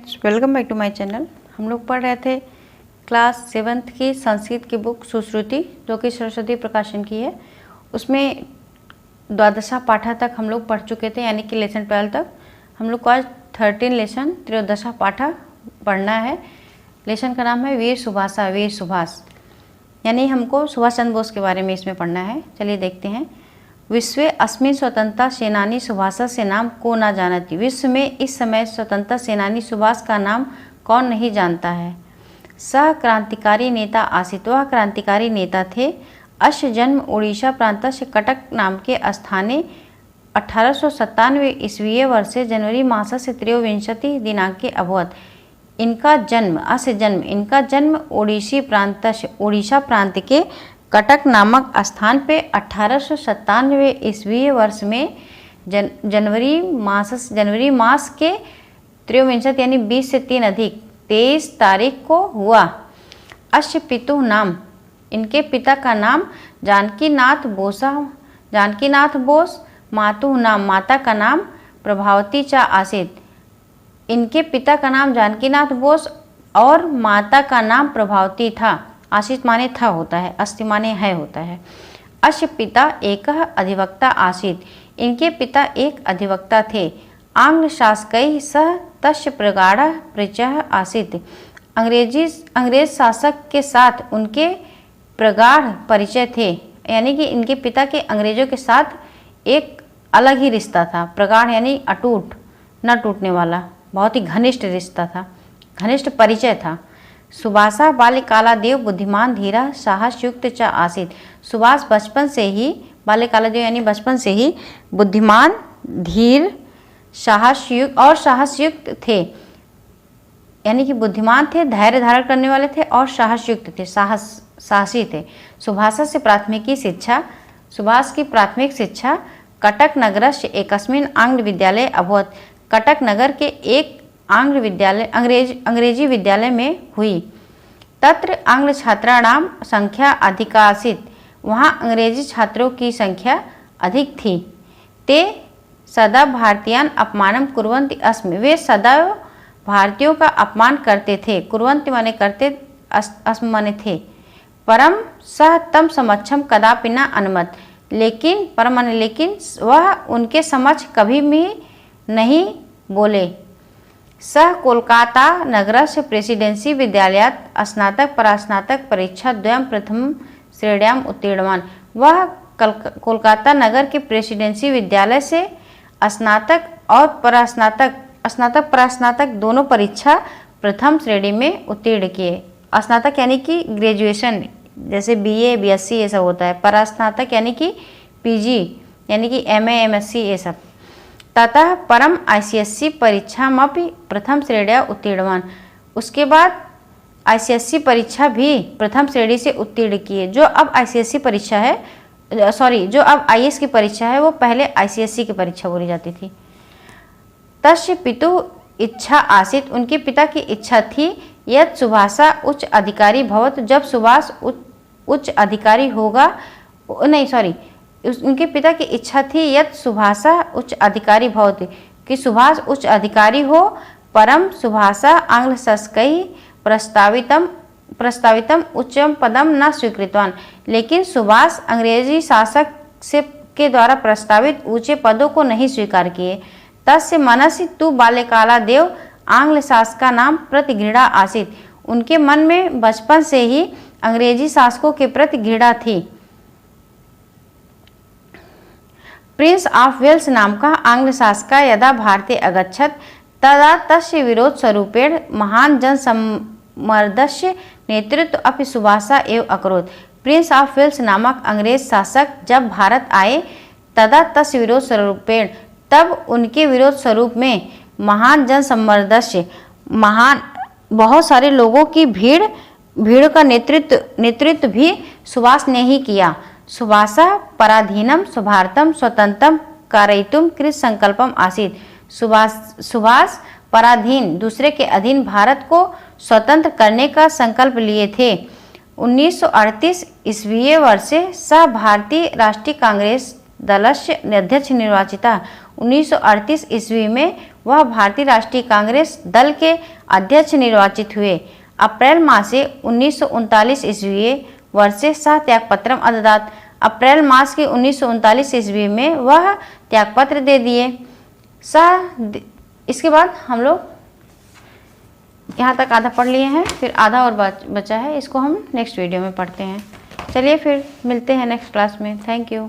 Friends, welcome back to my channel. हम लोग पढ़ रहे थे क्लास 7th की संस्कृत की बुक सुश्रुति, जो कि सरस्वती प्रकाशन की है। उसमें द्वादशा पाठा तक हम लोग पढ़ चुके थे, यानी कि लेसन 12 तक। हम लोग को आज 13 लेसन त्रयोदशा पाठा पढ़ना है। लेसन का नाम है वीर सुभाषा, वीर सुभाष, यानी हमको सुभाष चंद्र बोस के बारे में इसमें पढ़ना है। चलिए देखते हैं। विश्व अस्मिन् स्वतंत्रता सेनानी सुभाष से नाम को ना जानती। विश्व में इस समय स्वतंत्रता सेनानी सुभाष का नाम कौन नहीं जानता है। सह क्रांतिकारी नेता आसीत, वह क्रांतिकारी नेता थे। अश्य जन्म उड़ीसा प्रांत से कटक नाम के स्थाने 1897 ईस्वीय वर्षे जनवरी मास से त्रयोविंशति दिनांके अभवत। इनका जन्म उड़ीसा प्रांत के कटक नामक स्थान पे 1897 ईस्वी वर्ष में जनवरी मास के त्रयोविंशति यानी 20 से 3 अधिक 23 तारीख को हुआ। अश्य पितुः नाम, इनके पिता का नाम जानकीनाथ बोस। मातुः नाम, माता का नाम प्रभावती चा आसीत। इनके पिता का नाम जानकीनाथ बोस और माता का नाम प्रभावती था। आसीत माने था होता है, अस्ति माने है होता है। अश्य पिता एक अधिवक्ता आसीत, इनके पिता एक अधिवक्ता थे। आंग्ल शासकै सह तस्य प्रगाढ़ परिचय आसीत, अंग्रेज शासक के साथ उनके प्रगाढ़ परिचय थे, यानी कि इनके पिता के अंग्रेजों के साथ एक अलग ही रिश्ता था। प्रगाढ़ यानी अटूट, न टूटने वाला, बहुत ही घनिष्ठ रिश्ता था, घनिष्ठ परिचय था। सुभाषा बाल्यकाला देव बुद्धिमान धीरा साहसयुक्त च आसीत। सुभाष बचपन से ही, बाल्यकाला देव यानी बचपन से ही बुद्धिमान, धीर, साहसयुक्त थे, यानी कि बुद्धिमान थे, धैर्य धारण करने वाले थे और साहसयुक्त थे, साहसी थे। सुभाष से प्राथमिकी शिक्षा, सुभाष की प्राथमिक शिक्षा कटक नगरस्य एकस्मिन् आंग्ल विद्यालय अभवत। कटक नगर के एक आंग्ल विद्यालय अंग्रेजी विद्यालय में हुई। तत्र आंग्ल छात्राणाम संख्या अधिकासीत, वहाँ अंग्रेजी छात्रों की संख्या अधिक थी। ते सदा भारतीयान अपमानम कुर्वन्ति अस्म, वे सदैव भारतीयों का अपमान करते थे। कुर्वन्ति माने करते, अस्म माने थे। परम सह तम समक्षम कदापि न अनुमत, लेकिन परम माने लेकिन, वह उनके समक्ष कभी भी नहीं बोले। सह कोलकाता नगरस्य प्रेसिडेंसी विद्यालयात् स्नातक परास्नातक परीक्षा द्वयं प्रथम श्रेण्याम उत्तीर्णवान्, वह कोलकाता नगर के प्रेसिडेंसी विद्यालय से स्नातक और परास्नातक दोनों परीक्षा प्रथम श्रेणी में उत्तीर्ण किए। स्नातक यानी कि ग्रेजुएशन, जैसे BA BSc ये सब होता है। परास्नातक यानी कि PG यानी कि MA MSc ये सब। ततः परम ICSE परीक्षामपि प्रथम श्रेण्या उत्तीर्णवान्, उसके बाद ICSE परीक्षा भी प्रथम श्रेणी से उत्तीर्ण किए। जो अब ICSE परीक्षा है, जो अब IAS की परीक्षा है, वो पहले ICSE की परीक्षा बोली जाती थी। तस्य पितुः इच्छा आसीत, उनके पिता की इच्छा थी। यत् सुभाषा उच्च अधिकारी भवत, जब सुभाष उच्च अधिकारी होगा, उनके पिता की इच्छा थी यत् सुभाषा उच्च अधिकारी भवति, कि सुभाष उच्च अधिकारी हो। परम सुभाषा आंग्ल शासकै प्रस्तावितम उच्चम पदम न स्वीकृतवान, लेकिन सुभाष अंग्रेजी शासक के द्वारा प्रस्तावित ऊंचे पदों को नहीं स्वीकार किए। तस्य मनसि तु बाल्यकाला देव आंग्ल शासका नाम प्रति घृणा आसीत, उनके मन में बचपन से ही अंग्रेजी शासकों के प्रति घृणा थी। प्रिंस ऑफ वेल्स नाम का आंग्ल शासका यदा भारते अगच्छत, तदा तस्य विरोध स्वरूपेण महान जनसम्मर्दस्य नेतृत्व अपि सुभाषा एव अकरोत्। प्रिंस ऑफ वेल्स नामक अंग्रेज शासक जब भारत आए, तदा तस्य विरोध स्वरूपेण, तब उनके विरोध स्वरूप में महान जनसम्मर्दस्य, महान बहुत सारे लोगों की भीड़ का नेतृत्व भी सुभाष ने ही किया। सुभाषा पराधीनम स्वभारतम स्वतंत्रम कारयितुम कृत संकल्पम आसीत, सुभाष पराधीन, दूसरे के अधीन भारत को स्वतंत्र करने का संकल्प लिए थे। 1938 ईस्वीय वर्षे सह भारतीय राष्ट्रीय कांग्रेस दलस्य अध्यक्ष निर्वाचिता। 1938 ईस्वी में वह भारतीय राष्ट्रीय कांग्रेस दल के अध्यक्ष निर्वाचित हुए। अप्रैल मासे 1939 ईस्वी वर्षे सह त्यागपत्रम अददात। अप्रैल मास के 1939 ईस्वी में वह त्यागपत्र दे दिए। इसके बाद हम लोग यहाँ तक आधा पढ़ लिए हैं, फिर आधा और बचा है, इसको हम नेक्स्ट वीडियो में पढ़ते हैं। चलिए फिर मिलते हैं नेक्स्ट क्लास में। Thank you.